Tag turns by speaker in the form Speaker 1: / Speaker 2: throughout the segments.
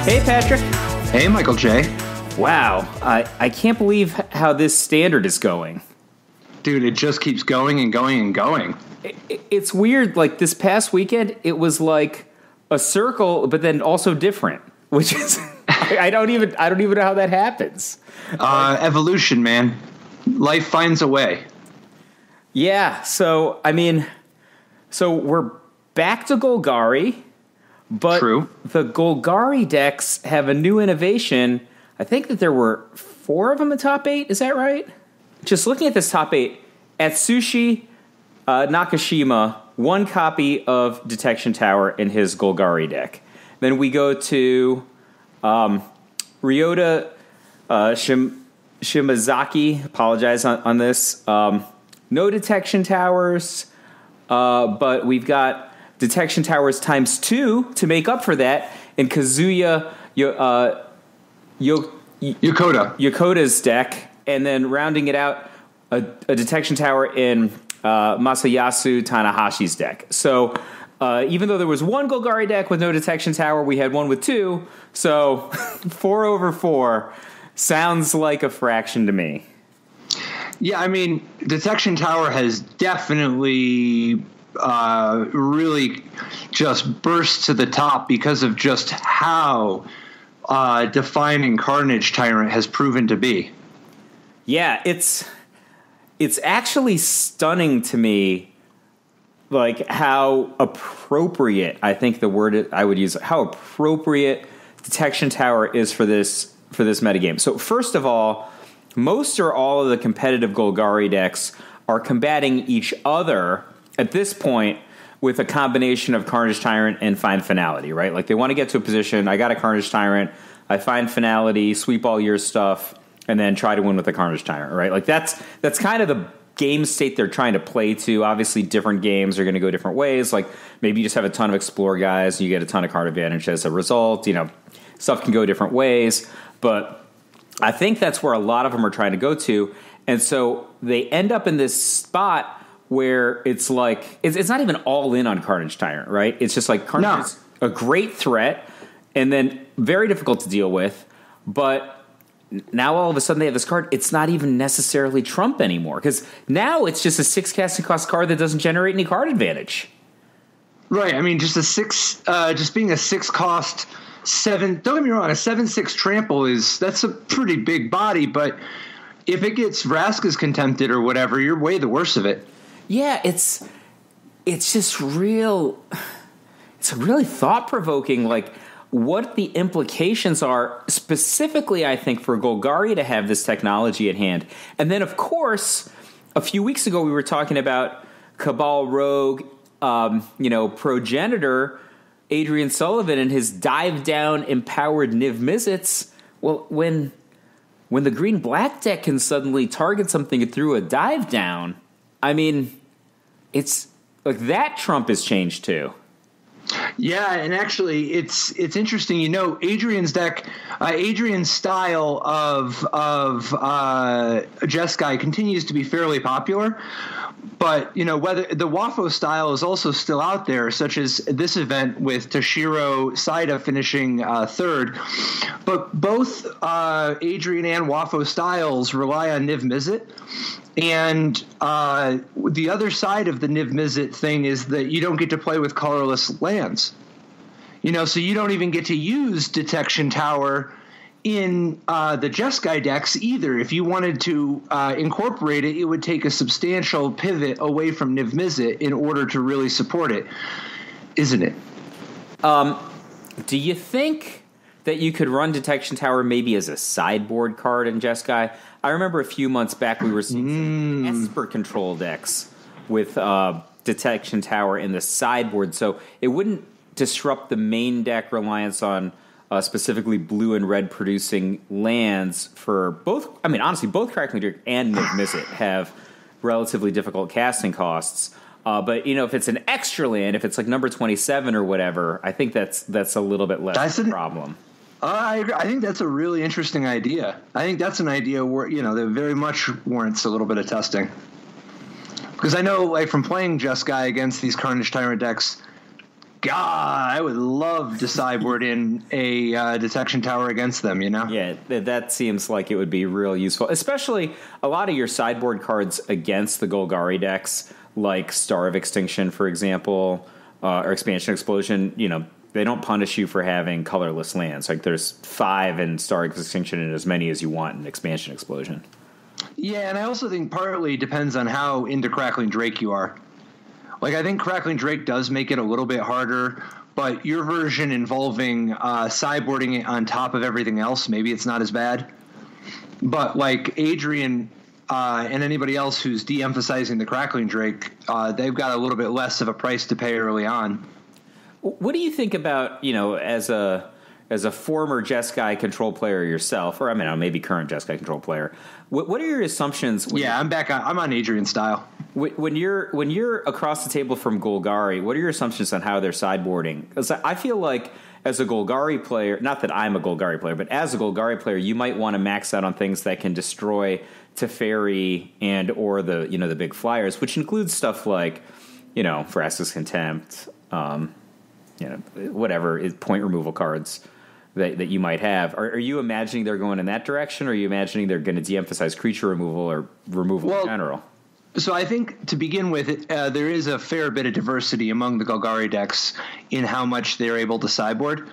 Speaker 1: Hey, Patrick.
Speaker 2: Hey, Michael J.
Speaker 1: Wow, I can't believe how this standard is going.
Speaker 2: Dude, it just keeps going and going and going.
Speaker 1: It's weird. Like this past weekend, it was like a circle, but then also different, which is I don't even know how that happens.
Speaker 2: Evolution, man. Life finds a way.
Speaker 1: Yeah. So we're back to Golgari, but
Speaker 2: True.
Speaker 1: The Golgari decks have a new innovation. I think that there were 4 of them in top 8. Is that right? Just looking at this top 8, Atsushi Nakashima, 1 copy of Detection Tower in his Golgari deck. Then we go to Ryota Shimazaki. Apologize on this. No Detection Towers, but we've got Detection Towers times 2 to make up for that in Kazuya Yokoda's deck, and then rounding it out, a Detection Tower in Masayasu Tanahashi's deck. So even though there was 1 Golgari deck with no Detection Tower, we had 1 with 2. So 4 over 4 sounds like a fraction to me.
Speaker 2: Yeah, I mean, Detection Tower has definitely really just burst to the top because of just how defining Carnage Tyrant has proven to be.
Speaker 1: Yeah, it's actually stunning to me, like how appropriate, I think the word I would use, how appropriate Detection Tower is for this metagame. So first of all, most or all of the competitive Golgari decks are combating each other at this point with a combination of Carnage Tyrant and Find Finality, right? Like they want to get to a position, I got a Carnage Tyrant, I find Finality, sweep all your stuff, and then try to win with the Carnage Tyrant, right? Like that's kind of the game state they're trying to play to. Obviously, different games are going to go different ways. Like maybe you just have a ton of Explore guys, and you get a ton of card advantage as a result. You know, stuff can go different ways, but I think that's where a lot of them are trying to go to. And so they end up in this spot where it's like, it's not even all in on Carnage Tyrant, right? It's just like Carnage is a great threat and then very difficult to deal with. But now all of a sudden they have this card. It's not even necessarily Trump anymore because now it's just a 6 casting cost card that doesn't generate any card advantage.
Speaker 2: Right. I mean, just being a 6 cost 7. Don't get me wrong. A 7/6 trample that's a pretty big body, but if it gets Vraska's contempted or whatever, you're way the worse of it.
Speaker 1: Yeah, it's just real. It's really thought provoking. Like what the implications are specifically, I think, for Golgari to have this technology at hand. And then, of course, a few weeks ago we were talking about Cabal Rogue, progenitor Adrian Sullivan and his dive down empowered Niv Mizzets. Well, when the green black deck can suddenly target something through a dive down, I mean, it's like that Trump has changed too.
Speaker 2: Yeah, and actually, it's interesting. You know, Adrian's deck, Adrian's style of Jeskai continues to be fairly popular. But, you know, whether the Wafo style is also still out there, such as this event with Toshiro Saida finishing 3rd. But both Adrian and Wafo styles rely on Niv Mizzet. And the other side of the Niv Mizzet thing is that you don't get to play with colorless lands. You know, so you don't even get to use Detection Tower in the Jeskai decks either. If you wanted to incorporate it, it would take a substantial pivot away from Niv Mizzet in order to really support it, isn't it?
Speaker 1: Do you think that you could run Detection Tower maybe as a sideboard card in Jeskai? I remember a few months back we were seeing some Esper control decks with Detection Tower in the sideboard, so it wouldn't disrupt the main deck reliance on specifically blue and red producing lands for both. I mean, honestly, both Crackling Drake and Niv Mizzet have relatively difficult casting costs. But, you know, if it's an extra land, if it's like number 27 or whatever, I think that's a little bit less of a problem.
Speaker 2: I agree. I think that's a really interesting idea. I think that's an idea where, you know, that very much warrants a little bit of testing. Because I know, like, from playing Jeskai against these Carnage Tyrant decks, God, I would love to sideboard in a detection tower against them, you know?
Speaker 1: Yeah, that seems like it would be real useful, especially a lot of your sideboard cards against the Golgari decks, like Star of Extinction, for example, or Expansion Explosion, you know, they don't punish you for having colorless lands. Like there's 5 in Star of Extinction and as many as you want in Expansion Explosion.
Speaker 2: Yeah, and I also think partly depends on how into Crackling Drake you are. Like, I think Crackling Drake does make it a little bit harder, but your version involving sideboarding it on top of everything else, maybe it's not as bad. But, like, Adrian and anybody else who's de-emphasizing the Crackling Drake, they've got a little bit less of a price to pay early on.
Speaker 1: What do you think about, you know, as a former Jeskai control player yourself, or I mean, maybe current Jeskai control player, what are your assumptions?
Speaker 2: I'm back. I'm on Adrian style.
Speaker 1: When you're across the table from Golgari, what are your assumptions on how they're sideboarding? Because I feel like as a Golgari player, not that I'm a Golgari player, but as a Golgari player, you might want to max out on things that can destroy Teferi and or the big flyers, which includes stuff like, you know, Vraska's Contempt, whatever point removal cards that you might have. Are you imagining they're going in that direction, or are you imagining they're going to de-emphasize creature removal or removal in general?
Speaker 2: So I think to begin with, there is a fair bit of diversity among the Golgari decks in how much they're able to sideboard.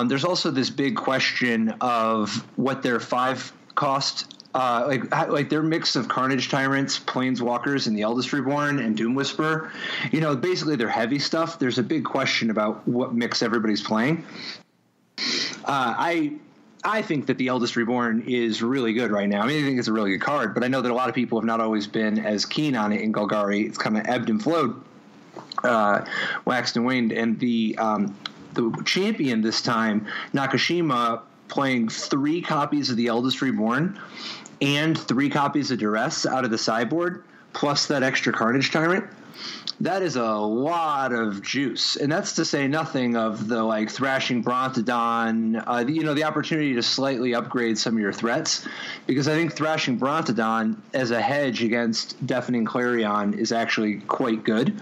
Speaker 2: There's also this big question of what their 5 cost, like their mix of Carnage Tyrants, Planeswalkers, and the Eldest Reborn, and Doom Whisperer. You know, basically their heavy stuff. There's a big question about what mix everybody's playing. I think that the Eldest Reborn is really good right now. I mean, I think it's a really good card, but I know that a lot of people have not always been as keen on it in Golgari. It's kind of ebbed and flowed, waxed and waned. And the champion this time, Nakashima, playing 3 copies of the Eldest Reborn and 3 copies of Duress out of the sideboard, plus that extra Carnage Tyrant. That is a lot of juice, and that's to say nothing of the like Thrashing Brontodon, the opportunity to slightly upgrade some of your threats, because I think Thrashing Brontodon as a hedge against Deafening Clarion is actually quite good.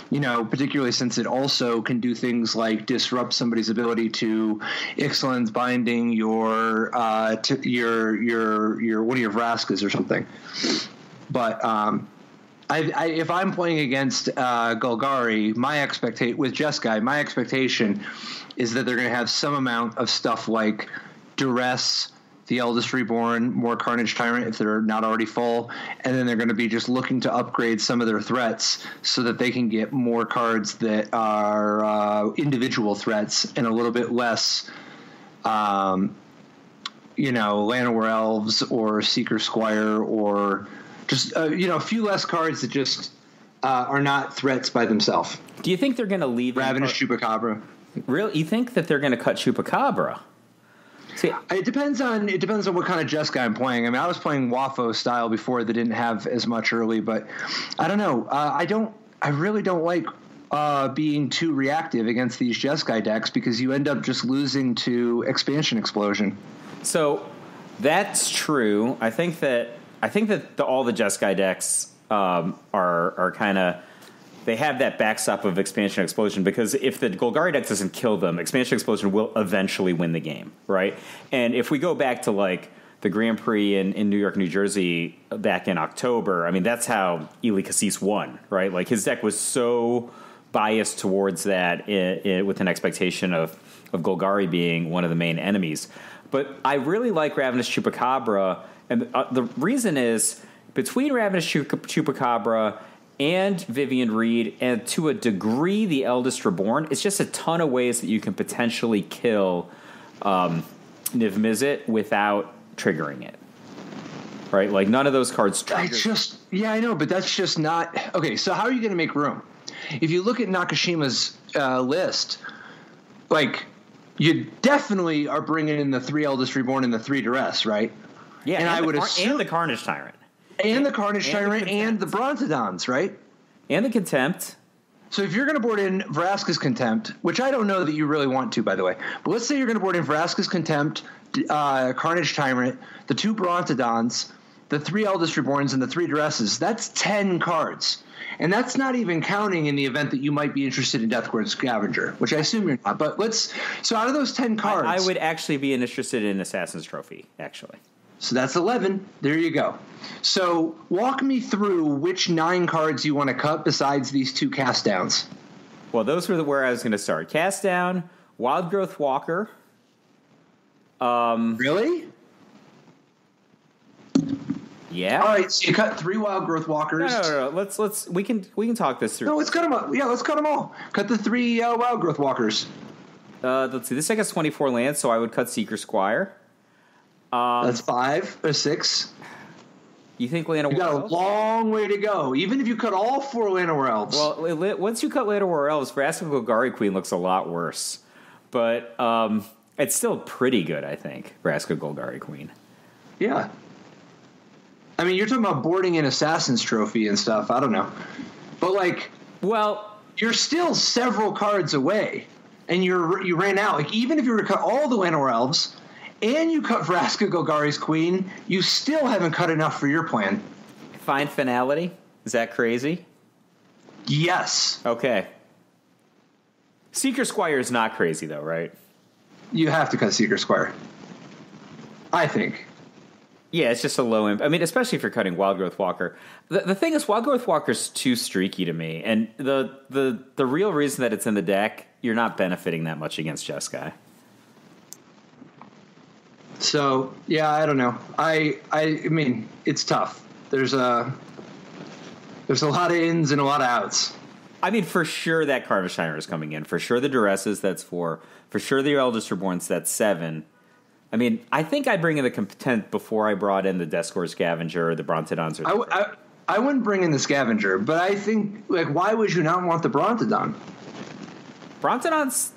Speaker 2: You know, particularly since it also can do things like disrupt somebody's ability to Ixalan's Binding your one of your Vraskas or something, but. If I'm playing against Golgari, with Jeskai, my expectation is that they're going to have some amount of stuff like Duress, the Eldest Reborn, more Carnage Tyrant if they're not already full, and then they're going to be just looking to upgrade some of their threats so that they can get more cards that are individual threats and a little bit less, Llanowar Elves or Seeker Squire or... just, a few less cards that just are not threats by themselves.
Speaker 1: Do you think they're going to leave
Speaker 2: Ravenous Chupacabra?
Speaker 1: Really? You think that they're going to cut Chupacabra? See,
Speaker 2: it depends on what kind of Jeskai I'm playing. I mean, I was playing Wafo style before that didn't have as much early, but I don't know. I really don't like being too reactive against these Jeskai decks because you end up just losing to Expansion Explosion.
Speaker 1: So that's true. I think that all the Jeskai decks are kind of, they have that backstop of Expansion Explosion, because if the Golgari deck doesn't kill them, Expansion Explosion will eventually win the game, right? And if we go back to like the Grand Prix in New York, New Jersey back in October, I mean, that's how Eli Cassis won, right? Like his deck was so biased towards that with an expectation of Golgari being one of the main enemies. But I really like Ravenous Chupacabra. And the reason is, between Ravenous Chupacabra and Vivian Reed, and to a degree the Eldest Reborn, it's just a ton of ways that you can potentially kill Niv Mizzet without triggering it. Right? Like, none of those cards trigger.
Speaker 2: I know, but that's just not... Okay, so how are you going to make room? If you look at Nakashima's list, like, you definitely are bringing in the 3 Eldest Reborn and the 3 Duress, right?
Speaker 1: Yeah, and I would assume, and the Carnage Tyrant.
Speaker 2: And the Carnage Tyrant and the Brontodons, right?
Speaker 1: And the Contempt.
Speaker 2: So if you're going to board in Vraska's Contempt, which I don't know that you really want to, by the way, but let's say you're going to board in Vraska's Contempt, Carnage Tyrant, the 2 Brontodons, the 3 Eldest Reborns, and the 3 Duresses, that's 10 cards. And that's not even counting in the event that you might be interested in Deathguard Scavenger, which I assume you're not. But so out of those 10 cards,
Speaker 1: I would actually be interested in Assassin's Trophy, actually.
Speaker 2: So that's 11. There you go. So walk me through which 9 cards you want to cut besides these 2 cast downs.
Speaker 1: Well, those were where I was going to start. Cast down, Wild Growth Walker.
Speaker 2: Really?
Speaker 1: Yeah.
Speaker 2: All right. So you cut 3 Wild Growth Walkers.
Speaker 1: No. Let's we can talk this through.
Speaker 2: No, let's cut them all. Yeah, let's cut them all. Cut the 3 Wild Growth Walkers.
Speaker 1: Let's see. This deck has 24 lands, so I would cut Seeker Squire.
Speaker 2: That's 5 or 6.
Speaker 1: You think Llanowar
Speaker 2: You got a long way to go, even if you cut all 4 Llanowar Elves.
Speaker 1: Well, once you cut Llanowar Elves, Vraska Golgari Queen looks a lot worse. But it's still pretty good, I think, Vraska Golgari Queen.
Speaker 2: Yeah. I mean, you're talking about boarding in Assassin's Trophy and stuff. I don't know. But, like,
Speaker 1: well,
Speaker 2: you're still several cards away, and you ran out. Like, even if you were to cut all the Llanowar Elves and you cut Vraska Golgari's Queen, you still haven't cut enough for your plan.
Speaker 1: Find Finality? Is that crazy?
Speaker 2: Yes.
Speaker 1: Okay. Seeker Squire is not crazy, though, right?
Speaker 2: You have to cut Seeker Squire, I think.
Speaker 1: Yeah, it's just a low imp. I mean, especially if you're cutting Wild Growth Walker. The thing is, Wild Growth Walker's too streaky to me, and the real reason that it's in the deck, you're not benefiting that much against Jeskai.
Speaker 2: So yeah, I don't know. I mean, it's tough. There's a lot of ins and a lot of outs.
Speaker 1: I mean, for sure that Karnish Shiner is coming in. For sure the Duresses, that's 4. For sure the Eldest Reborns, that's 7. I mean, I think I'd bring in the Content before I brought in the Deathguard Scavenger or the Brontodons.
Speaker 2: I wouldn't bring in the Scavenger, but I think, like, why would you not want the Brontodon?
Speaker 1: Brontodon's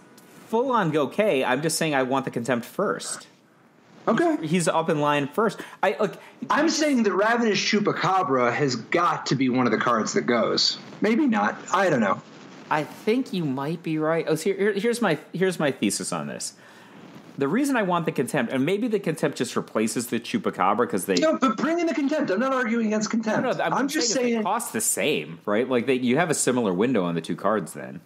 Speaker 1: full on okay. I'm just saying I want the Contempt first.
Speaker 2: Okay.
Speaker 1: He's up in line first.
Speaker 2: I'm saying that Ravenous Chupacabra has got to be one of the cards that goes. Maybe not. I don't know.
Speaker 1: I think you might be right. Oh, so here's my thesis on this. The reason I want the Contempt, and maybe the Contempt just replaces the Chupacabra because they...
Speaker 2: No, but bring in the Contempt. I'm not arguing against Contempt.
Speaker 1: No, I'm just saying... They cost the same, right? Like, you have a similar window on the 2 cards then.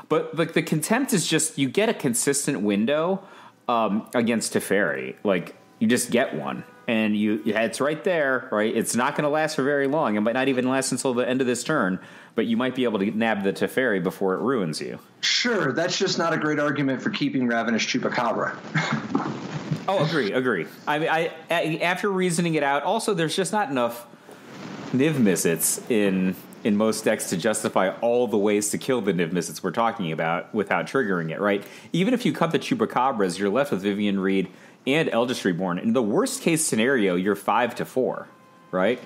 Speaker 1: But the Contempt is just, you get a consistent window against Teferi. Like, you just get one. And it's right there, right? It's not going to last for very long. It might not even last until the end of this turn. But you might be able to nab the Teferi before it ruins you.
Speaker 2: Sure, that's just not a great argument for keeping Ravenous Chupacabra.
Speaker 1: Oh, agree. I mean, after reasoning it out, also there's just not enough Niv Mizzets in most decks to justify all the ways to kill the Niv Mizzets we're talking about without triggering it, right? Even if you cut the Chupacabras, you're left with Vivian Reed and Eldest Reborn. In the worst case scenario, you're 5-4, right?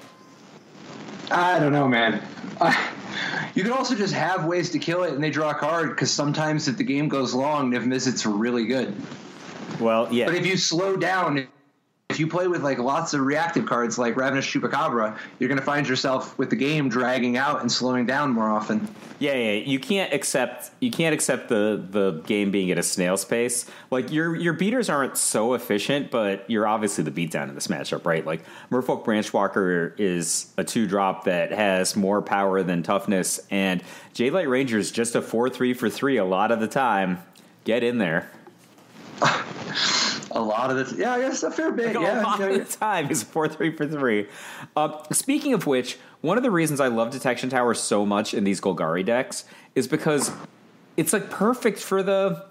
Speaker 2: I don't know, man. You can also just have ways to kill it and they draw a card, because sometimes if the game goes long, Niv Mizzets are really good.
Speaker 1: Well, yeah.
Speaker 2: But if you slow down, if you play with like lots of reactive cards like Ravenous Chupacabra, you're going to find yourself with the game dragging out and slowing down more often.
Speaker 1: Yeah. You can't accept the game being at a snail's pace. Like your beaters aren't so efficient, but you're obviously the beatdown in this matchup, right? Like Merfolk Branchwalker is a 2-drop that has more power than toughness, and Jadelight Ranger is just a 4/3 for 3 a lot of the time. Get in there.
Speaker 2: A lot of this, yeah, I guess a fair bit.
Speaker 1: A lot of the time, he's 4/3 for 3. Speaking of which, one of the reasons I love Detection Tower so much in these Golgari decks is because it's like perfect for the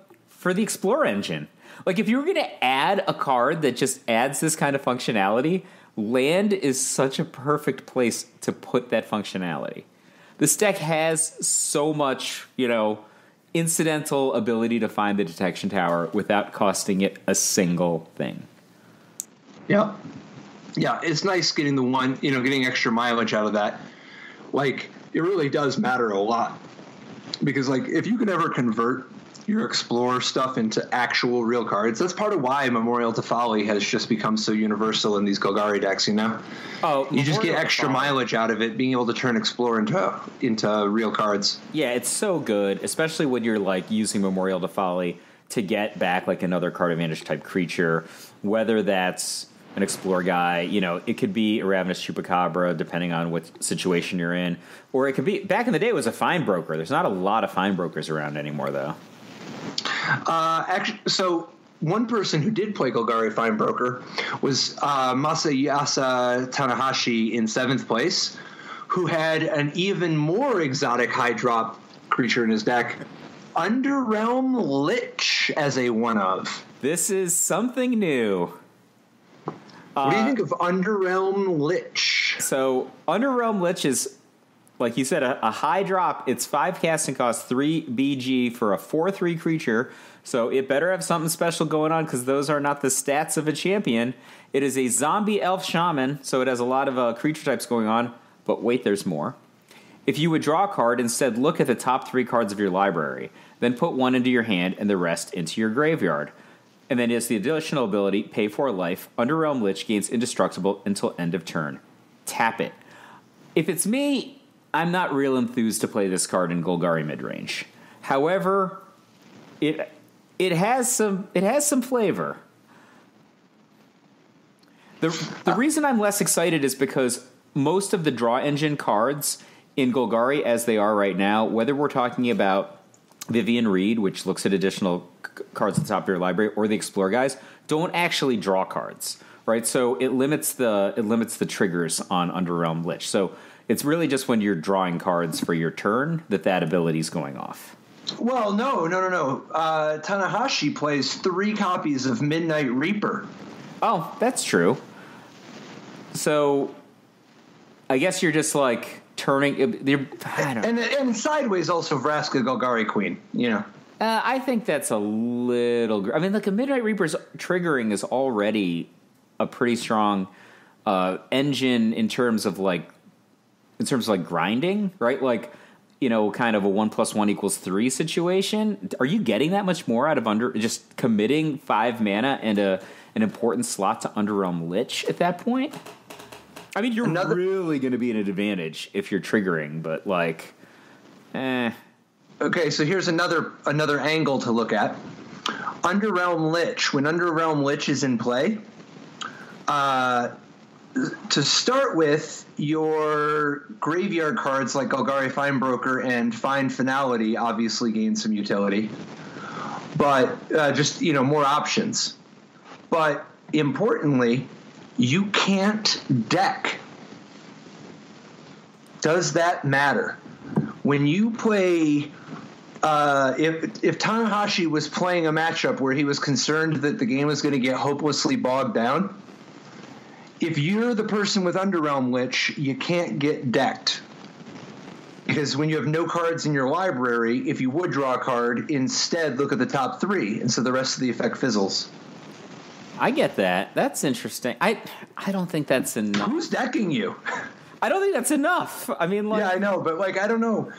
Speaker 1: Explore engine. Like if you were going to add a card that just adds this kind of functionality, land is such a perfect place to put that functionality. This deck has so much, incidental ability to find the Detection Tower without costing it a single thing.
Speaker 2: Yeah. Yeah, it's nice getting getting extra mileage out of that. Like, it really does matter a lot. Because, like, if you can ever convert your Explorer stuff into actual real cards, that's part of why Memorial to Folly has just become so universal in these Golgari decks, Oh, you just get extra mileage out of it, being able to turn Explorer into real cards.
Speaker 1: Yeah, it's so good, especially when you're, like, using Memorial to Folly to get back, like, another card advantage type creature, whether that's an Explore guy. You know, it could be a Ravenous Chupacabra, depending on what situation you're in. Or it could be, back in the day, it was a Fine Broker. There's not a lot of Fine Brokers around anymore, though.
Speaker 2: Actually, so one person who did play Golgari Fine Broker was Masayasa Tanahashi in 7th place, who had an even more exotic high drop creature in his deck, Underrealm Lich, as a one-of.
Speaker 1: This is something new.
Speaker 2: What do you think of Underrealm Lich?
Speaker 1: So, Underrealm Lich is, like you said, a high drop. It's 5 casting cost, 3 BG for a 4/3 creature. So it better have something special going on because those are not the stats of a champion. It is a zombie elf shaman, so it has a lot of creature types going on. But wait, there's more. If you would draw a card, instead look at the top 3 cards of your library. Then put 1 into your hand and the rest into your graveyard. And then it's the additional ability, pay for life. Underrealm Lich gains indestructible until end of turn. Tap it. If it's me, I'm not real enthused to play this card in Golgari midrange. However, it has some flavor. The reason I'm less excited is because most of the draw engine cards in Golgari, as they are right now, whether we're talking about Vivian Reed, which looks at additional cards at the top of your library, or the Explore guys, don't actually draw cards, right? So it limits the triggers on Underrealm Lich. So it's really just when you're drawing cards for your turn that ability is going off.
Speaker 2: Well, no. Tanahashi plays 3 copies of Midnight Reaper.
Speaker 1: Oh, that's true. So I guess you're just like turning. I don't know.
Speaker 2: And sideways also Vraska Golgari Queen. You know.
Speaker 1: I think that's a little. I mean, like a Midnight Reaper's triggering is already a pretty strong engine in terms of grinding, right? Like, you know, kind of a 1 + 1 = 3 situation. Are you getting that much more out of just committing 5 mana and an important slot to Underrealm Lich at that point? I mean, you're really going to be in an advantage if you're triggering, but
Speaker 2: Okay, so here's another angle to look at. Underrealm Lich. When Underrealm Lich is in play, to start with, your graveyard cards like Golgari Fine Broker and Fine Finality obviously gain some utility, but just more options. But importantly, you can't deck. Does that matter? When you play, if Tanahashi was playing a matchup where he was concerned that the game was going to get hopelessly bogged down, if you're the person with Underrealm Lich, you can't get decked. Because when you have no cards in your library, if you would draw a card, instead look at the top 3, and so the rest of the effect fizzles.
Speaker 1: I get that. That's interesting. I don't think that's enough.
Speaker 2: Who's decking you?
Speaker 1: I don't think that's enough. I mean,
Speaker 2: yeah, I know, but I don't know.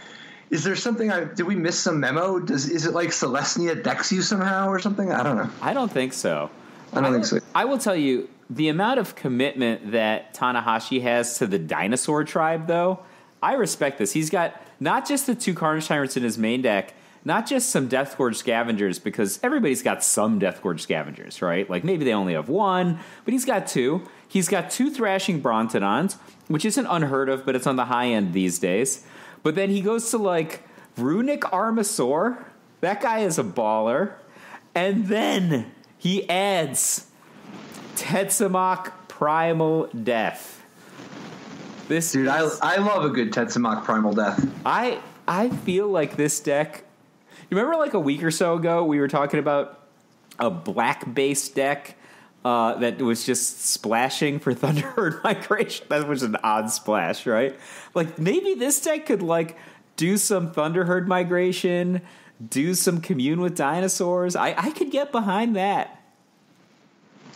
Speaker 2: Is there something? Did we miss some memo? Is it like Celestia decks you somehow or something? I don't know.
Speaker 1: I don't think so.
Speaker 2: I don't think so.
Speaker 1: I will tell you, the amount of commitment that Tanahashi has to the dinosaur tribe, though, I respect this. He's got not just the 2 Carnage Tyrants in his main deck, not just some Deathgorge Scavengers, because everybody's got some Deathgorge Scavengers, right? Like maybe they only have 1, but he's got 2. He's got 2 Thrashing Brontodons, which isn't unheard of, but it's on the high end these days. But then he goes to Runic Armasaur. That guy is a baller. And then he adds Tetsamok Primal Death.
Speaker 2: I love a good Tetsamok Primal Death.
Speaker 1: I feel like this deck. You remember a week or so ago we were talking about a black base deck that was just splashing for Thunderherd Migration. That was an odd splash, right? Maybe this deck could do some Thunderherd Migration, do some Commune with Dinosaurs. I could get behind that.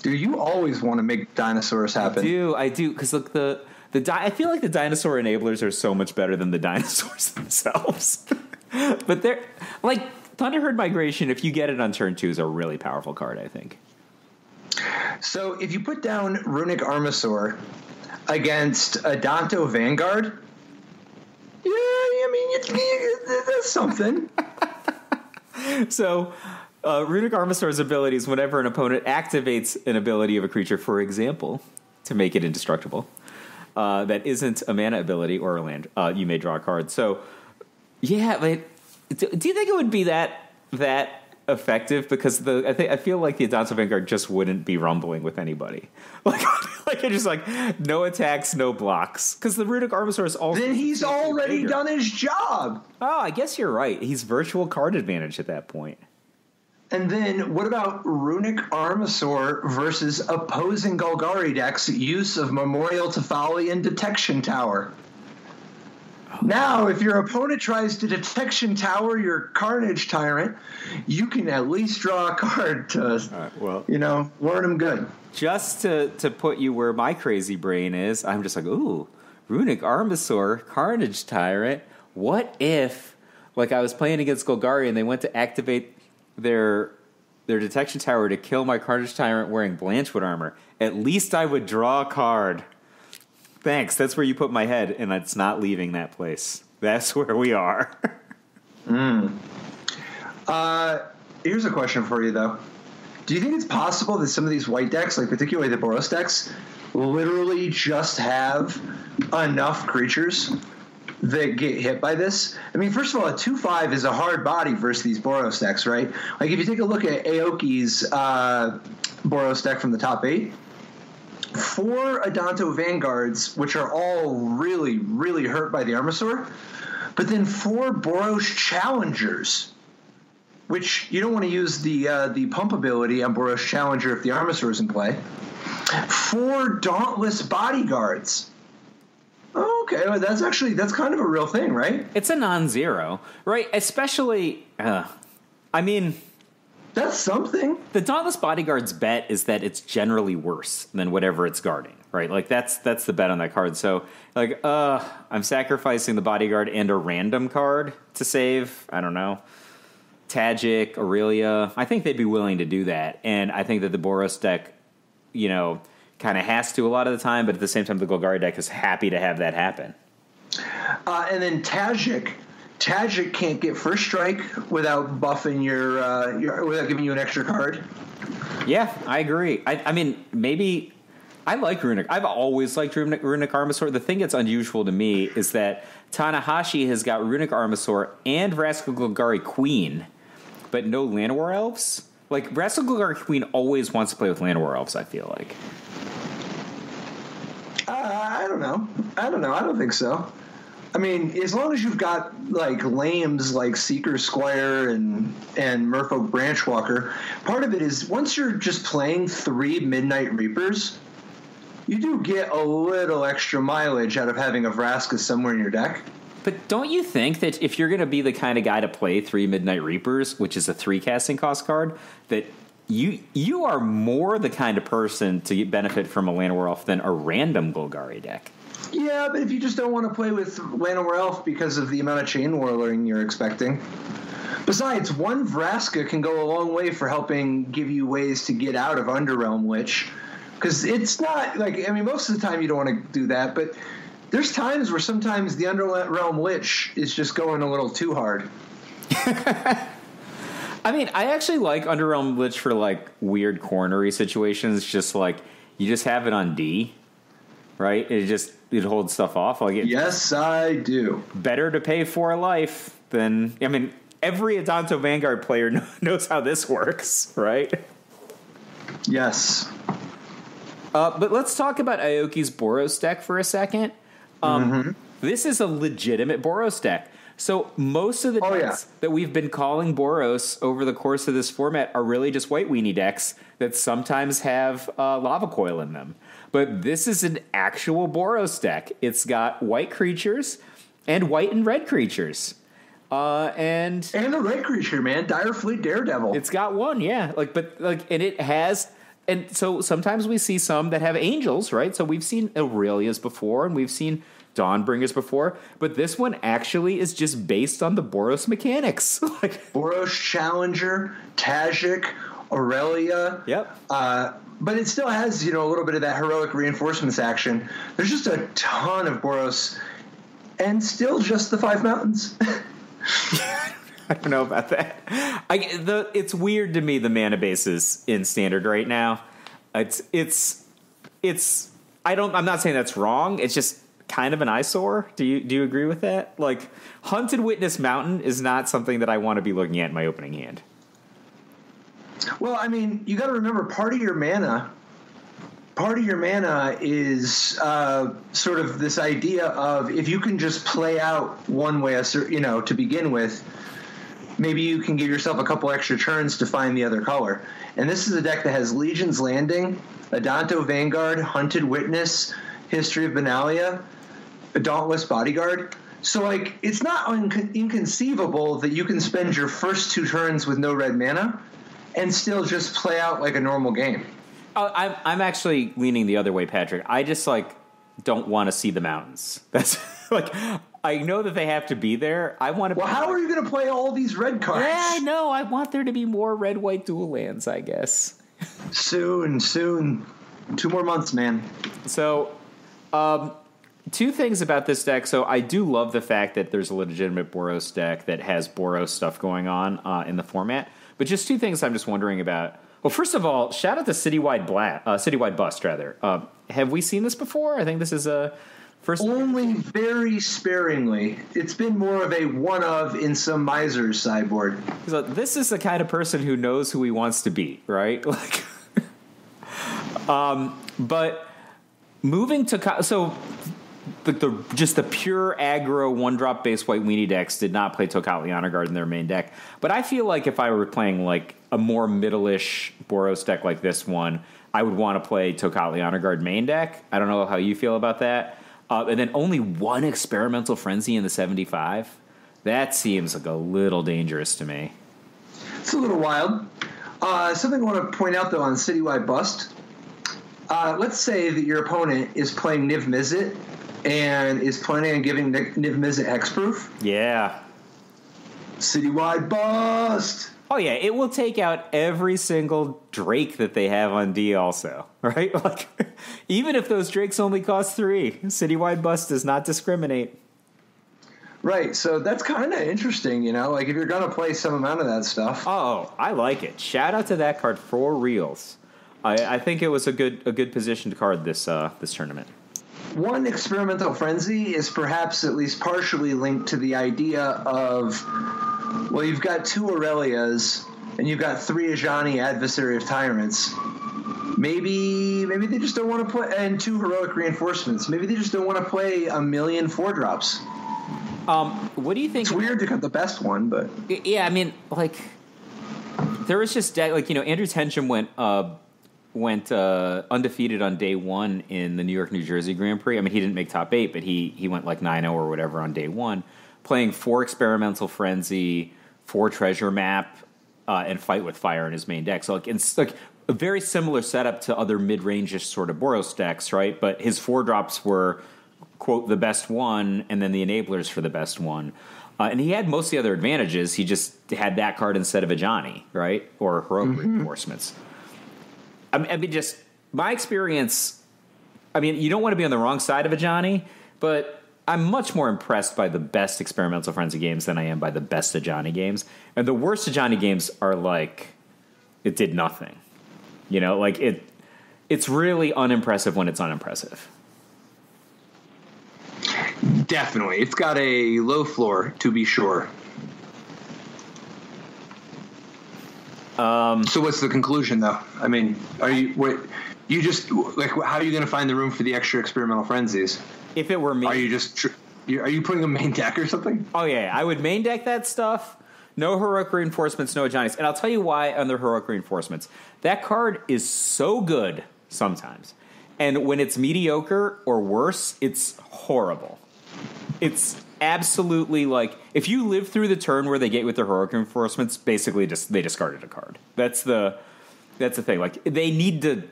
Speaker 2: Dude, you always want to make dinosaurs happen.
Speaker 1: I do, because I feel like the dinosaur enablers are so much better than the dinosaurs themselves. But they're Thunderherd Migration, if you get it on turn 2, is a really powerful card, I think.
Speaker 2: So if you put down Runic Armasaur against a Danto Vanguard, yeah, I mean, that's something.
Speaker 1: So Runic Armasaur's ability is whenever an opponent activates an ability of a creature, for example, to make it indestructible, that isn't a mana ability or a land, you may draw a card. So, yeah, but do you think it would be that effective? Because I feel like the Adanto Vanguard just wouldn't be rumbling with anybody. Like it's just like no attacks, no blocks. Because the Runic Armasaur is also
Speaker 2: then he's already done his job.
Speaker 1: Oh, I guess you're right. He's virtual card advantage at that point.
Speaker 2: And then what about Runic Armasaur versus opposing Golgari decks' use of Memorial to Folly and Detection Tower? Now, if your opponent tries to Detection Tower your Carnage Tyrant, you can at least draw a card to, warn him good.
Speaker 1: Just to put you where my crazy brain is, I'm just like, ooh, Runic Armasaur, Carnage Tyrant. What if, like, I was playing against Golgari and they went to activate their Detection Tower to kill my Carnage Tyrant wearing Blanchwood armor? At least I would draw a card. Thanks. That's where you put my head, and it's not leaving that place. That's where we are.
Speaker 2: Here's a question for you, though. Do you think it's possible that some of these white decks, like particularly the Boros decks, literally just have enough creatures that get hit by this? I mean, first of all, a 2/5 is a hard body versus these Boros decks, right? Like, if you take a look at Aoki's Boros deck from the top 8, 4 Adanto Vanguards, which are all really, really hurt by the Armasaur, but then 4 Boros Challengers, which you don't want to use the pump ability on Boros Challenger if the Armasaur is in play. 4 Dauntless Bodyguards. Oh, okay, well, that's kind of a real thing, right?
Speaker 1: It's a non-zero, right? Especially,
Speaker 2: that's something.
Speaker 1: The Dauntless Bodyguard's bet is that it's generally worse than whatever it's guarding, right? Like, that's the bet on that card. So, like, I'm sacrificing the Bodyguard and a random card to save, I don't know, Tajik, Aurelia. I think they'd be willing to do that. And I think that the Boros deck, kind of has to a lot of the time, but at the same time, the Golgari deck is happy to have that happen.
Speaker 2: And then Tajik can't get first strike without buffing your without giving you an extra card.
Speaker 1: Yeah, I agree. I mean, maybe I like Runic. I've always liked Runic Armasaur. The thing that's unusual to me is that Tanahashi has got Runic Armasaur and Vraska Golgari Queen, but no Llanowar Elves. Like, Vraska Golgari Queen always wants to play with Llanowar Elves, I feel like.
Speaker 2: I don't know. I don't think so. I mean, as long as you've got, like, lames like Seeker Squire and Merfolk Branchwalker, part of it is once you're just playing 3 Midnight Reapers, you do get a little extra mileage out of having a Vraska somewhere in your deck.
Speaker 1: But don't you think that if you're going to be the kind of guy to play 3 Midnight Reapers, which is a 3 casting cost card, that you are more the kind of person to get benefit from a Llanowar Elf than a random Golgari deck?
Speaker 2: Yeah, but if you just don't want to play with Llanowar Elf because of the amount of Chain Whirling you're expecting. Besides, 1 Vraska can go a long way for helping give you ways to get out of Underrealm Lich. Because it's not, like, I mean, most of the time you don't want to do that, but there's times where sometimes the Underrealm Lich is just going a little too hard.
Speaker 1: I mean, I actually like Underrealm Lich for, like, weird cornery situations. Just, like, you just have it on D, right? It holds stuff off. Like,
Speaker 2: yes, I do.
Speaker 1: Better to pay 4 life than, I mean, every Adanto Vanguard player knows how this works, right?
Speaker 2: Yes.
Speaker 1: But let's talk about Aoki's Boros deck for a second. This is a legitimate Boros deck. So most of the decks that we've been calling Boros over the course of this format are really just White Weenie decks that sometimes have Lava Coil in them. But this is an actual Boros deck. It's got white creatures and white and red creatures. And
Speaker 2: a red creature, man. Direfleet Daredevil.
Speaker 1: It's got 1, yeah. And it has... And so sometimes we see some that have angels, right? So we've seen Aurelias before, and we've seen Dawnbringers before, but this one actually is just based on the Boros mechanics.
Speaker 2: Boros Challenger, Tajik, Aurelia.
Speaker 1: Yep.
Speaker 2: But it still has, a little bit of that heroic reinforcements action. There's just a ton of Boros, and still just the 5 mountains.
Speaker 1: I don't know about that. It's weird to me, the mana bases in Standard right now. It's I'm not saying that's wrong. It's just kind of an eyesore. Do you agree with that? Like, Hunted Witness Mountain is not something that I want to be looking at in my opening hand.
Speaker 2: Well, I mean, you got to remember, part of your mana is sort of this idea of, if you can just play out one way, to begin with, maybe you can give yourself a couple extra turns to find the other color. And this is a deck that has Legion's Landing, Adanto Vanguard, Hunted Witness, History of Benalia, a Dauntless Bodyguard. So, like, it's not inconceivable that you can spend your first 2 turns with no red mana and still just play out like a normal game.
Speaker 1: I'm actually leaning the other way, Patrick. I just, don't want to see the mountains. That's, I know that they have to be there. I want to.
Speaker 2: Well, how are you going to play all these red cards?
Speaker 1: Yeah, I know. I want there to be more red-white dual lands, I guess.
Speaker 2: Soon. 2 more months, man.
Speaker 1: So, 2 things about this deck. So I do love the fact that there's a legitimate Boros deck that has Boros stuff going on in the format. But just 2 things I'm just wondering about. Well, first of all, shout out to Citywide Bust, rather. Have we seen this before? I think this is a first.
Speaker 2: Only very sparingly. It's been more of a one-of in some Miser's sideboard.
Speaker 1: So this is the kind of person who knows who he wants to beat, right? But moving to the pure aggro 1-drop base white weenie decks did not play Tocatli Honor Guard in their main deck. But I feel like if I were playing a more middle-ish Boros deck like this one, I would want to play Tocatli Honor Guard main deck. I don't know how you feel about that. And then only 1 Experimental Frenzy in the 75. That seems like a little dangerous to me.
Speaker 2: It's a little wild. Something I want to point out, though, on Citywide Bust. Let's say that your opponent is playing Niv Mizzet and is planning on giving Niv Mizzet hexproof.
Speaker 1: Yeah.
Speaker 2: Citywide Bust!
Speaker 1: Oh, yeah, it will take out every single Drake that they have on D also, right? Even if those Drakes only cost 3, Citywide Bust does not discriminate.
Speaker 2: Right, so that's kind of interesting, if you're going to play some amount of that stuff.
Speaker 1: Oh, I like it. Shout out to that card for reals. I think it was a good position to card this tournament.
Speaker 2: 1 Experimental Frenzy is perhaps at least partially linked to the idea of, well, you've got 2 Aurelias and you've got 3 Ajani, Adversary of Tyrants. Maybe they just don't want to play, and 2 Heroic Reinforcements. Maybe they just don't want to play a million 4-drops.
Speaker 1: What do you think?
Speaker 2: It's weird to cut the best one, but
Speaker 1: yeah, I mean, there was just Andrew Tensham went undefeated on day 1 in the New York, New Jersey Grand Prix. I mean, he didn't make top 8, but he went 9-0 or whatever on day 1, playing 4 Experimental Frenzy, 4 Treasure Map, and Fight with Fire in his main deck. So it's a very similar setup to other mid-range-ish sort of Boros decks, right? But his 4-drops were, quote, the best one, and then the enablers for the best one. And he had most of the other advantages. He just had that card instead of Ajani, right? Or Heroic Reinforcements. I mean, just my experience, I mean, you don't want to be on the wrong side of Ajani, but I'm much more impressed by the best Experimental Frenzy games than I am by the best Ajani games. And the worst Ajani games are it did nothing. It's really unimpressive when it's unimpressive.
Speaker 2: Definitely. It's got a low floor, to be sure. So what's the conclusion, though? I mean, how are you going to find the room for the extra Experimental Frenzies?
Speaker 1: If it were me...
Speaker 2: Are you putting a main deck or something?
Speaker 1: Oh, yeah. I would main deck that stuff. No Heroic Reinforcements, no Ajani's. And I'll tell you why on the Heroic Reinforcements. That card is so good sometimes. And when it's mediocre or worse, it's horrible. It's absolutely if you live through the turn where they get with their Heroic Reinforcements, basically they discarded a card. That's the thing. They need to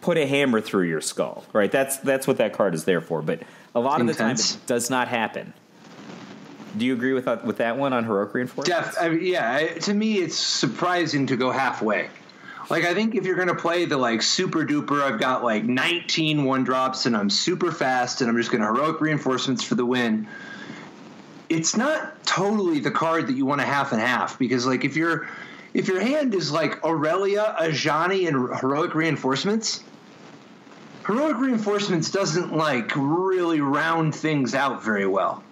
Speaker 1: put a hammer through your skull, right? That's what that card is there for. But a lot of the time, it does not happen. Do you agree with that one on Heroic Reinforcements?
Speaker 2: To me, it's surprising to go halfway. I think if you're going to play the super duper, I've got 19 1-drops and I'm super fast and I'm just going to Heroic Reinforcements for the win. it's not totally the card that you want to half and half, because like if your hand is like Aurelia, Ajani, and Heroic Reinforcements doesn't like really round things out very well.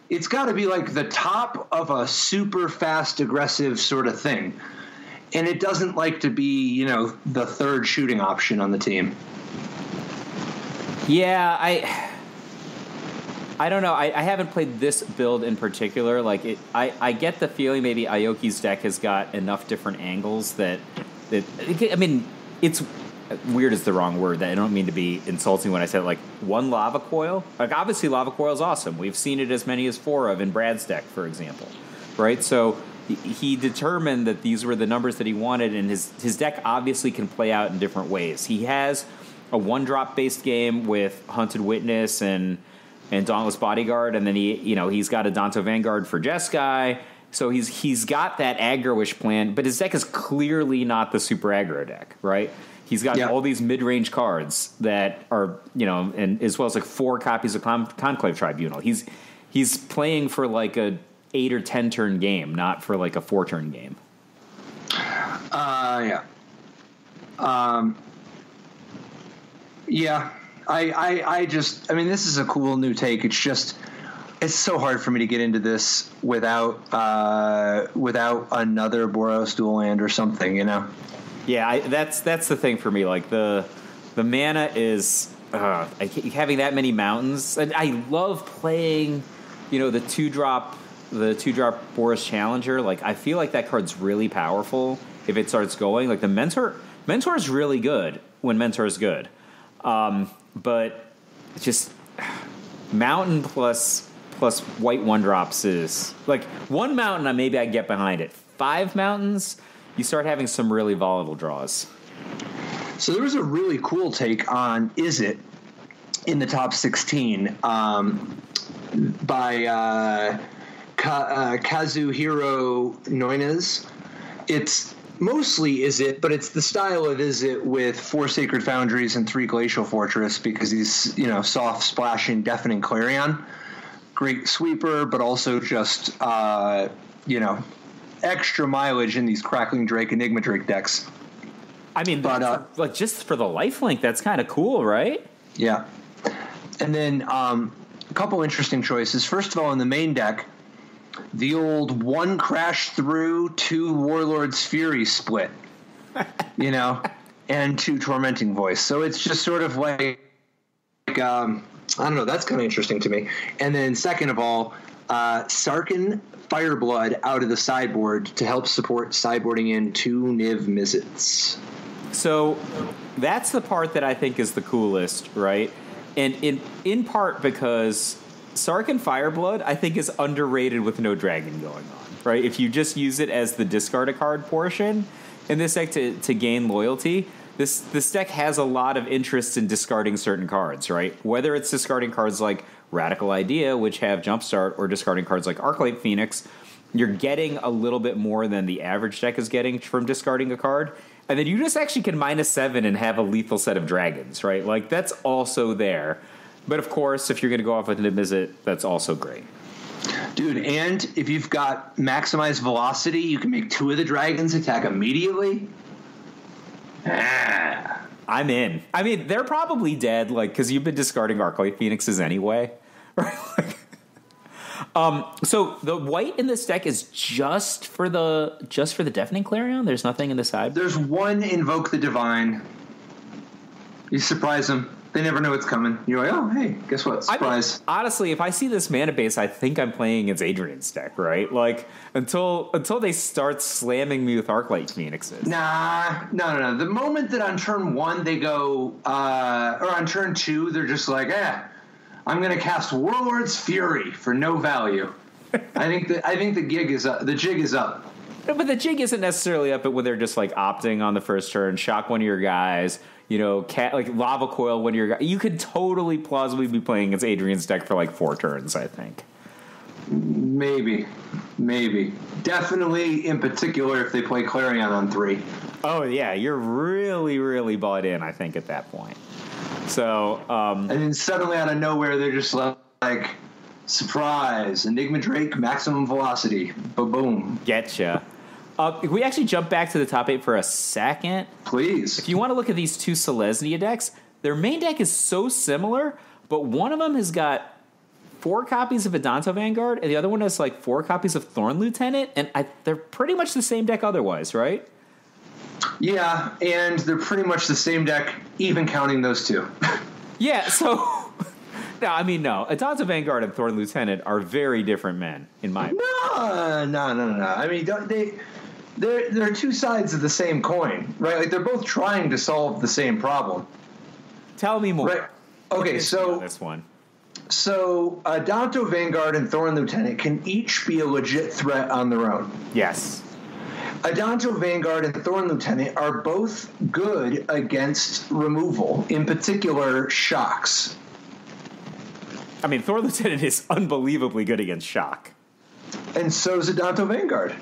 Speaker 2: It's got to be like the top of a super fast, aggressive sort of thing. And it doesn't like to be, you know, the third shooting option on the team.
Speaker 1: Yeah, I don't know. I haven't played this build in particular. Like, I get the feeling maybe Aoki's deck has got enough different angles that I mean, it's weird is the wrong word. That I don't mean to be insulting when I said like one lava coil. Like obviously lava coil is awesome. We've seen it as many as 4 of in Brad's deck, for example, right? So he determined that these were the numbers that he wanted, and his deck obviously can play out in different ways. He has a 1-drop based game with Hunted Witness and Dauntless Bodyguard, and then he's got a Danto Vanguard for Jeskai. So he's got that aggro-ish plan, but his deck is clearly not the super aggro deck, right? He's got all these mid-range cards that are, and as well as like 4 copies of Conclave Tribunal. He's playing for like a 8 or 10 turn game, not for like a 4-turn game.
Speaker 2: Yeah. Yeah. I mean, this is a cool new take. It's so hard for me to get into this without another Boros dual land or something, you know?
Speaker 1: Yeah, that's the thing for me. Like the mana is having that many mountains. And I love playing, the 2-drop Boros Challenger. Like I feel like that card's really powerful if it starts going. Like the Mentor is really good when Mentor is good, but just mountain plus white 1-drops is like 1 mountain. Maybe I get behind it. 5 mountains. You start having some really volatile draws.
Speaker 2: So there was a really cool take on Is It in the top 16 by Kazuhiro Noinez. It's mostly Is It, but it's the style of Is It with 4 Sacred Foundries and 3 Glacial Fortress, because he's, soft splashing Deafening Clarion. Great sweeper, but also just, extra mileage in these Crackling Drake, Enigma Drake decks.
Speaker 1: I mean, but like just for the lifelink, that's kind of cool, right?
Speaker 2: Yeah. And then a couple interesting choices. First of all, in the main deck, the old 1 Crash Through, 2 Warlord's Fury split, and 2 Tormenting Voice. So it's just sort of like I don't know. That's kind of interesting to me. And then second of all, Sarkhan Fireblood out of the sideboard to help support sideboarding in 2 Niv Mizzets.
Speaker 1: So that's the part that I think is the coolest, right? And in part because Sarkhan Fireblood, I think, is underrated with no dragon going on, right? If you just use it as the discard a card portion in this deck to gain loyalty, this deck has a lot of interest in discarding certain cards, right? Whether it's discarding cards like Radical Idea, which have Jumpstart, or discarding cards like Arclight Phoenix, you're getting a little bit more than the average deck is getting from discarding a card. And then you just actually can -7 and have a lethal set of dragons, right? Like, that's also there. But, of course, if you're going to go off with an Mizzet, that's also great.
Speaker 2: Dude, and if you've got maximized velocity, you can make 2 of the dragons attack immediately.
Speaker 1: I'm in. I mean, they're probably dead, like, because you've been discarding Arclight Phoenixes anyway. Right? So the white in this deck is just for the Deafening Clarion? There's nothing in the side?
Speaker 2: There's 1 Invoke the Divine. You surprise them. They never know it's coming. You're like, oh, hey, guess what? Surprise.
Speaker 1: I mean, honestly, if I see this mana base, I think I'm playing against Adrian's deck, right? Like, until they start slamming me with Arclight Phoenixes.
Speaker 2: No. The moment that on turn 1 they go, or on turn 2, they're just like, I'm going to cast Warlord's Fury for no value. I think the gig is up. The jig is up.
Speaker 1: But the jig isn't necessarily up when they're just like opting on the first turn, shock one of your guys, like Lava Coil one of your guys. You could totally plausibly be playing against Adrian's deck for like 4 turns, I think.
Speaker 2: Maybe. Definitely, in particular, if they play Clarion on 3.
Speaker 1: Oh, yeah, you're really, really bought in, I think, at that point. So,
Speaker 2: and then suddenly out of nowhere, they're just like, Surprise! Enigma Drake, maximum velocity. Ba-boom.
Speaker 1: Getcha. If we actually jump back to the top 8 for a second.
Speaker 2: Please.
Speaker 1: If you want to look at these two Selesnya decks, their main deck is so similar, but one of them has got 4 copies of Adanto Vanguard, and the other one has like 4 copies of Thorn Lieutenant, and they're pretty much the same deck otherwise, right?
Speaker 2: Yeah, and they're pretty much the same deck, even counting those two.
Speaker 1: Yeah, so... No, Adanto Vanguard and Thorn Lieutenant are very different men, in my opinion.
Speaker 2: No. I mean, they're two sides of the same coin, right? Like, they're both trying to solve the same problem.
Speaker 1: Tell me more.
Speaker 2: Right. Okay, so...
Speaker 1: This one.
Speaker 2: So, Adanto Vanguard and Thorn Lieutenant can each be a legit threat on their own.
Speaker 1: Yes.
Speaker 2: Adanto Vanguard and Thorn Lieutenant are both good against removal, in particular, shocks.
Speaker 1: I mean, Thorn Lieutenant is unbelievably good against shock.
Speaker 2: And so is Adanto Vanguard.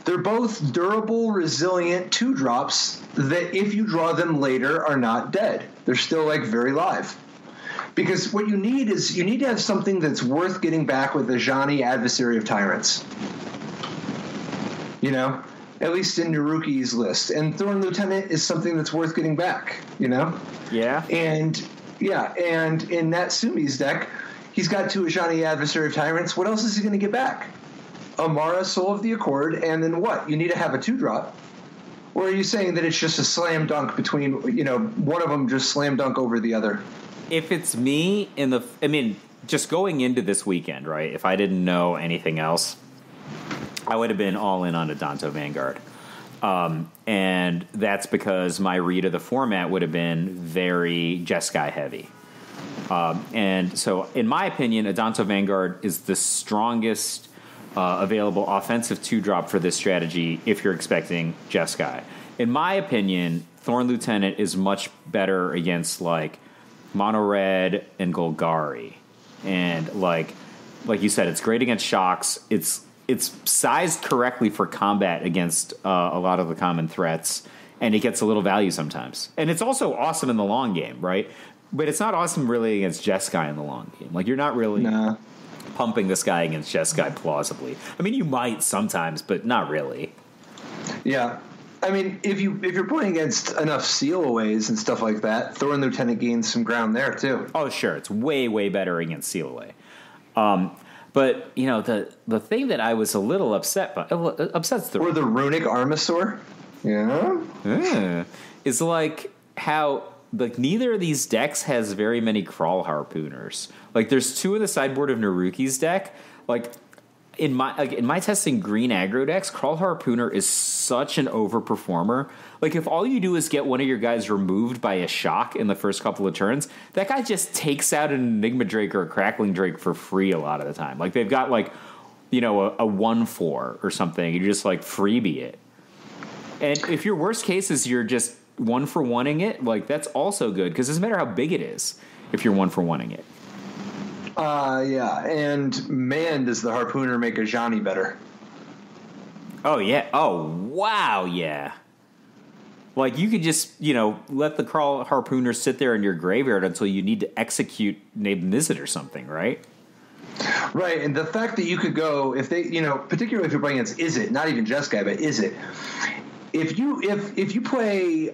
Speaker 2: They're both durable, resilient 2-drops that if you draw them later are not dead. They're still, like, very live. Because what you need is you need to have something that's worth getting back with the Ajani Adversary of Tyrants. You know? At least in Naruki's list. And Thorn Lieutenant is something that's worth getting back, you know?
Speaker 1: Yeah.
Speaker 2: And in Natsumi's deck, he's got 2 Ajani Adversary of Tyrants. What else is he going to get back? Amara, Soul of the Accord, and then what? You need to have a 2-drop. Or are you saying that it's just a slam dunk between, one of them just slam dunk over the other?
Speaker 1: If it's me just going into this weekend, right? If I didn't know anything else, I would have been all in on Adanto Vanguard. And that's because my read of the format would have been very Jeskai heavy. And so, in my opinion, Adanto Vanguard is the strongest available offensive 2-drop for this strategy if you're expecting Jeskai. In my opinion, Thorn Lieutenant is much better against, like, Mono Red and Golgari. And, like you said, it's great against shocks. It's sized correctly for combat against a lot of the common threats, and it gets a little value sometimes. And it's also awesome in the long game, right? But it's not awesome really against Jeskai in the long game. Like, you're not really pumping this guy against Jeskai plausibly. I mean, you might sometimes, but not really. Yeah.
Speaker 2: I mean, if you're playing against enough seal-aways and stuff like that, Thorn Lieutenant gains some ground there, too.
Speaker 1: Oh, sure. It's way, way better against seal-away. But, the thing that I was a little upset by... upset's the...
Speaker 2: Or the Runic Armasaur? Yeah?
Speaker 1: Is like how... Like, neither of these decks has very many Crawl Harpooners. Like, there's 2 in the sideboard of Naruki's deck. Like, in my testing green aggro decks, Crawl Harpooner is such an overperformer. Like, if all you do is get one of your guys removed by a shock in the first couple of turns, that guy just takes out an Enigma Drake or a Crackling Drake for free a lot of the time. Like, they've got, like, a 1/4 or something. You just, like, freebie it. And if your worst case is you're just 1-for-1ing it, like, that's also good, because it doesn't matter how big it is if you're 1-for-1ing it.
Speaker 2: Yeah, and man, does the Harpooner make Ajani better.
Speaker 1: Oh, yeah. Oh, wow, yeah. Like, you could just, let the Crawl Harpooner sit there in your graveyard until you need to execute Nabe Mizzet or something, right?
Speaker 2: Right, and the fact that you could go, if they, particularly if you're playing against Izzet, not even Jeskai, but Izzet, if you play,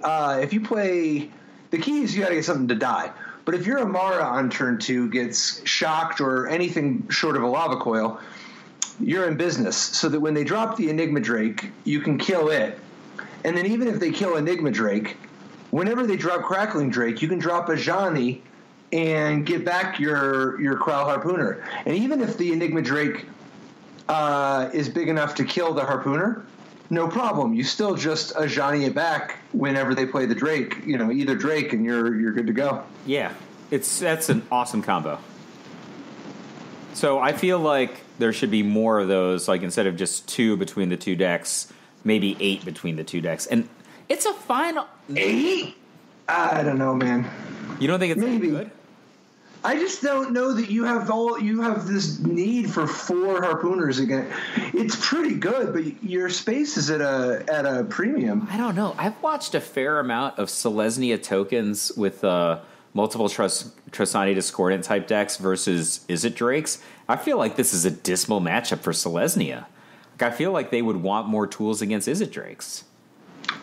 Speaker 2: the key is you got to get something to die. But if your Amara on turn 2 gets shocked or anything short of a lava coil, you're in business. So that when they drop the Enigma Drake, you can kill it. And then even if they kill Enigma Drake, whenever they drop Crackling Drake, you can drop Ajani and get back your Crawl Harpooner. And even if the Enigma Drake is big enough to kill the Harpooner, no problem. You still just Ajani it back whenever they play the Drake, either Drake, and you're good to go.
Speaker 1: Yeah, that's an awesome combo. So I feel like there should be more of those, like instead of just 2 between the 2 decks, maybe 8 between the 2 decks. And it's a fine
Speaker 2: 8? I don't know, man.
Speaker 1: You don't think it's
Speaker 2: maybe
Speaker 1: good?
Speaker 2: I just don't know that you have this need for 4 Harpooners again. It's pretty good, but your space is at a premium.
Speaker 1: I don't know. I've watched a fair amount of Selesnya tokens with multiple Trostani Discordant type decks versus Izzet Drakes, I feel like this is a dismal matchup for Selesnya. Like, I feel like they would want more tools against Izzet Drakes.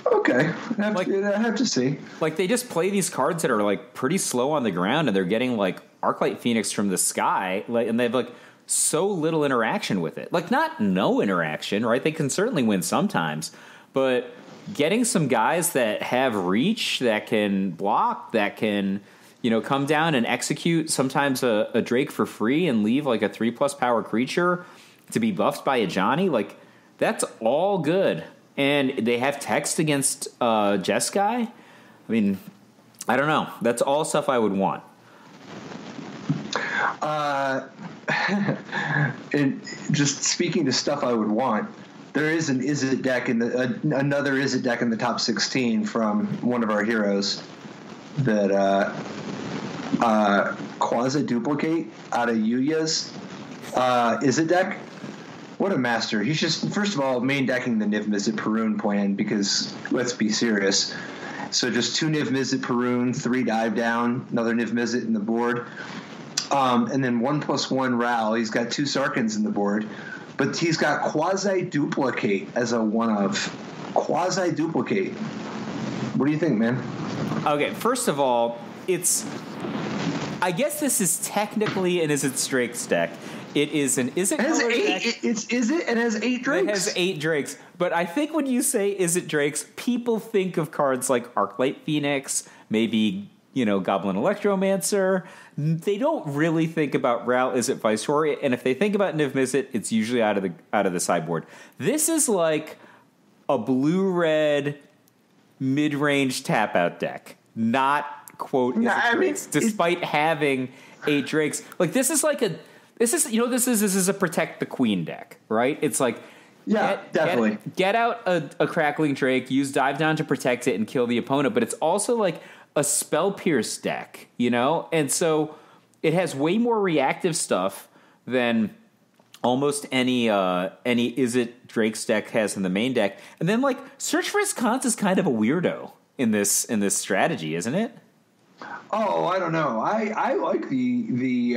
Speaker 2: Okay, I have to see.
Speaker 1: Like, they just play these cards that are like pretty slow on the ground, and they're getting like Arclight Phoenix from the sky, and they have like so little interaction with it. Like, not no interaction, right? They can certainly win sometimes, but getting some guys that have reach, that can block, that can, you know, come down and execute sometimes a Drake for free and leave like a 3+ power creature to be buffed by a Johnny, like, that's all good. And they have text against Jeskai. I mean, I don't know. That's all stuff I would want.
Speaker 2: And just speaking to stuff I would want, there is an Izzet deck another Izzet deck in the top 16 from one of our heroes that quasi duplicate out of Yuya's Izzet deck. What a master. He's just, first of all, main decking the Niv Mizzet Perun plan because, let's be serious. So just 2 Niv Mizzet Perun, 3 dive down, another Niv Mizzet in the board. And then 1+1 Ral. He's got 2 Sarkans in the board. But he's got quasi-duplicate as a one-of. Quasi-duplicate. What do you think, man?
Speaker 1: Okay, first of all, I guess this is technically an Izzet Drakes deck. It is an Izzet color deck.
Speaker 2: It's Izzet and has 8 Drakes.
Speaker 1: It has 8 Drakes. But I think when you say Izzet Drakes, people think of cards like Arclight Phoenix, maybe, you know, Goblin Electromancer. They don't really think about Ral Izzet Viceroy, and if they think about Niv Mizzet, it's usually out of the sideboard. This is like a blue-red mid-range tap-out deck, not quote Izzet Drakes, despite having 8 Drakes. Like, this is a Protect the Queen deck, right? It's like,
Speaker 2: definitely
Speaker 1: get out a Crackling Drake, use Dive Down to protect it and kill the opponent, but it's also like a Spell Pierce deck, you know? And so it has way more reactive stuff than almost any Izzet Drakes deck has in the main deck. And then, like, Search for Iskant is kind of a weirdo in this strategy, isn't it?
Speaker 2: Oh, I don't know. I like the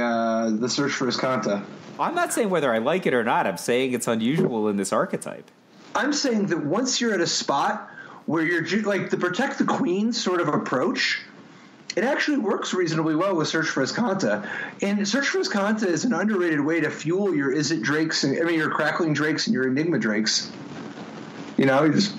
Speaker 2: Search for Iskanta.
Speaker 1: I'm not saying whether I like it or not. I'm saying it's unusual in this archetype.
Speaker 2: I'm saying that once you're at a spot where you're like the Protect the Queen sort of approach, it actually works reasonably well with Search for Iskanta. And Search for Iskanta is an underrated way to fuel your Izzet Drakes, your Crackling Drakes and your Enigma Drakes. You know, you just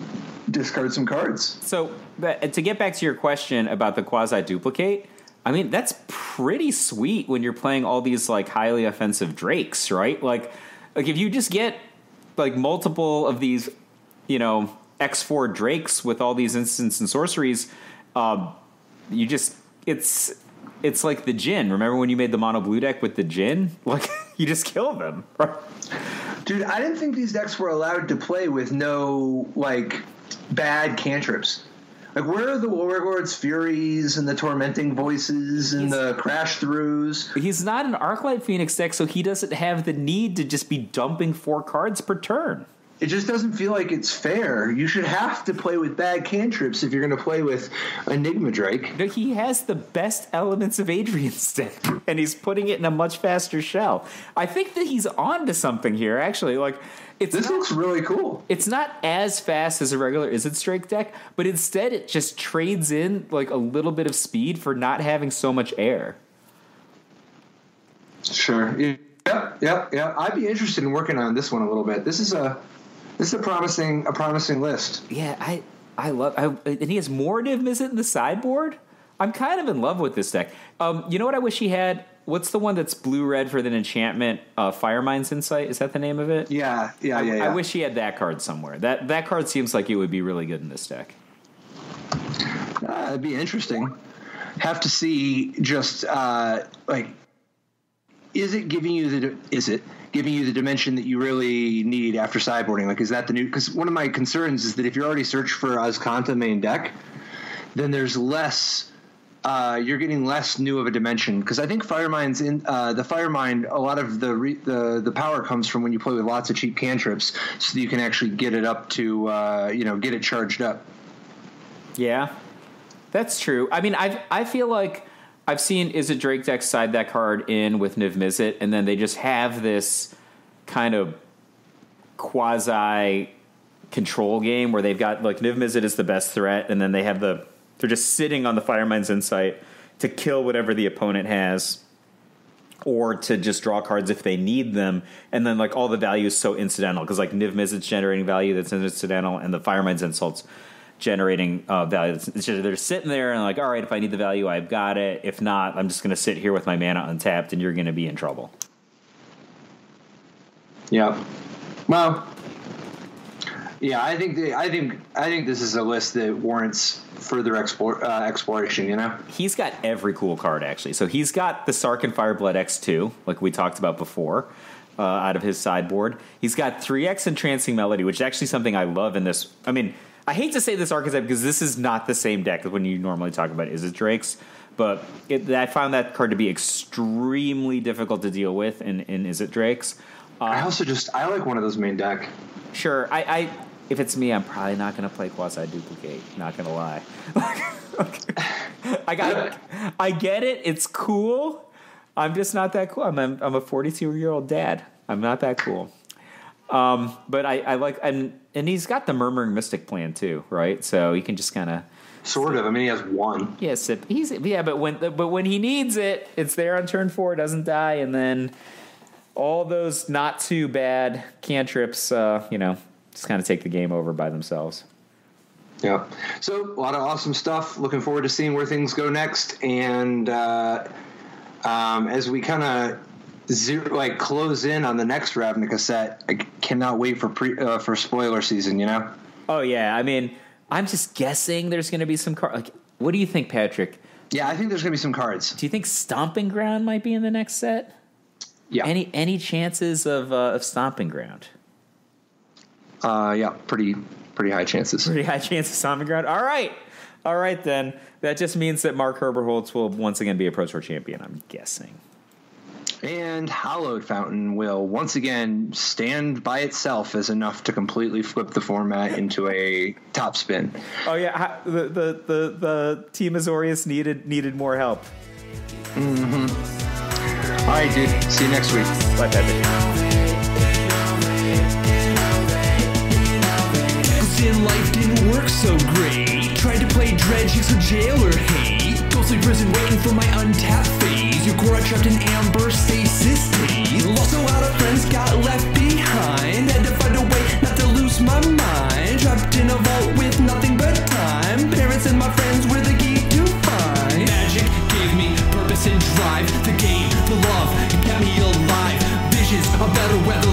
Speaker 2: discard some cards.
Speaker 1: So, to get back to your question about the quasi-duplicate, I mean, that's pretty sweet when you're playing all these, like, highly offensive Drakes, right? Like if you just get, like, multiple of these, you know, X4 Drakes with all these instants and sorceries, it's like the Jhin. Remember when you made the mono blue deck with the Jhin? Like, you just kill them.
Speaker 2: Dude, I didn't think these decks were allowed to play with no, like, bad cantrips. Like, where are the Warlord's Furies and the Tormenting Voices and the Crash Throughs?
Speaker 1: He's not an Arclight Phoenix deck, so he doesn't have the need to just be dumping 4 cards per turn.
Speaker 2: It just doesn't feel like it's fair. You should have to play with bad cantrips if you're going to play with Enigma Drake.
Speaker 1: No, he has the best elements of Adrian's deck, and he's putting it in a much faster shell. I think that he's on to something here, actually. Like,
Speaker 2: this looks really cool.
Speaker 1: It's not as fast as a regular Izzet Drake deck, but instead it just trades in like a little bit of speed for not having so much air.
Speaker 2: Sure. Yep. I'd be interested in working on this one a little bit. This is a promising list.
Speaker 1: Yeah, I love, and he has more Niv Mizzet in the sideboard. I'm kind of in love with this deck. You know what I wish he had? What's the one that's blue-red for the enchantment? Firemind's Insight? Is that the name of it?
Speaker 2: Yeah.
Speaker 1: I wish he had that card somewhere. That card seems like it would be really good in this deck.
Speaker 2: That'd be interesting. Have to see just is it giving you the dimension that you really need after sideboarding? Like, is that the new? Because one of my concerns is that if you're already searched for Azcanta main deck, then there's less. You're getting less new of a dimension, because I think Firemind's in the Firemind. A lot of the power comes from when you play with lots of cheap cantrips, so that you can actually get it up to get it charged up.
Speaker 1: Yeah, that's true. I mean, I feel like I've seen Is It Drake deck side that card in with Niv Mizzet, and then they just have this kind of quasi control game where they've got like Niv Mizzet is the best threat, and then they're just sitting on the Firemind's Insight to kill whatever the opponent has, or to just draw cards if they need them, and then like all the value is so incidental because like Niv Mizzet's generating value that's incidental, and the Firemind's Insult's generating value. They're sitting there and like, all right, if I need the value, I've got it. If not, I'm just going to sit here with my mana untapped, and you're going to be in trouble.
Speaker 2: Yeah. Well. Yeah, I think this is a list that warrants further exploration. You know,
Speaker 1: he's got every cool card actually. So he's got the Sarkhan Fireblood X2, like we talked about before, out of his sideboard. He's got 3X Entrancing Melody, which is actually something I love in this. I mean, I hate to say this archetype because this is not the same deck as when you normally talk about Is It Drakes, but I found that card to be extremely difficult to deal with in Is It Drakes.
Speaker 2: I like one of those main deck.
Speaker 1: Sure, if it's me, I'm probably not going to play Quasi Duplicate. Not going to lie. I get it. It's cool. I'm just not that cool. I'm a 42-year-old dad. I'm not that cool. But I like, and he's got the Murmuring Mystic plan too, right? So he can just kind of
Speaker 2: sort of. I mean, he has one.
Speaker 1: Yes, but when he needs it, it's there on turn 4. It doesn't die, and then all those not too bad cantrips, just kind of take the game over by themselves.
Speaker 2: Yeah. So a lot of awesome stuff. Looking forward to seeing where things go next. And as we kind of close in on the next Ravnica set, I cannot wait for spoiler season. You know?
Speaker 1: Oh yeah. I mean, I'm just guessing there's going to be some cards. Like, what do you think, Patrick?
Speaker 2: Yeah, I think there's going to be some cards.
Speaker 1: Do you think Stomping Ground might be in the next set?
Speaker 2: Yeah.
Speaker 1: Any chances of Stomping Ground?
Speaker 2: Yeah, pretty high chances.
Speaker 1: Pretty high chance of Stomping Ground. All right then. That just means that Mark Herberholtz will once again be a Pro Tour champion, I'm guessing.
Speaker 2: And Hallowed Fountain will once again stand by itself as enough to completely flip the format into a top spin.
Speaker 1: Oh yeah, the Team Azorius needed more help.
Speaker 2: Mm-hmm. All right, dude. See you next week.
Speaker 1: Bye, Patrick.
Speaker 3: Life didn't work so great. Tried to play dredge, so jail or hate. Ghostly prison waiting for my untapped phase. Your core trapped in amber stasis state. Lost a lot of friends, got left behind. Had to find a way not to lose my mind. Trapped in a vault with nothing but time. Parents and my friends were the key to find. Magic gave me purpose and drive. The game, the love, it kept me alive. Visions of better weather.